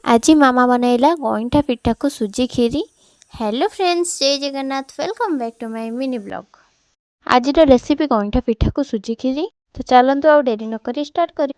आज मामा बनैला गईठा पिठा को सुजी खीरी। हेलो फ्रेंड्स, जय Jagannath, welcome back to my mini blog. आज रेसिपी गईठा पिठा को सुजी खीरी। तो चलतु आ डेरी न करी स्टार्ट करी।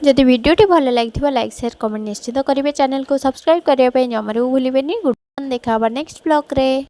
जदि वीडियोटी भल लगी लाइक शेयर कमेंट निश्चित करेंगे। चैनल को सब्सक्राइब करने जमारू भूलें। गुड देखा नेक्स्ट ब्लॉग रे।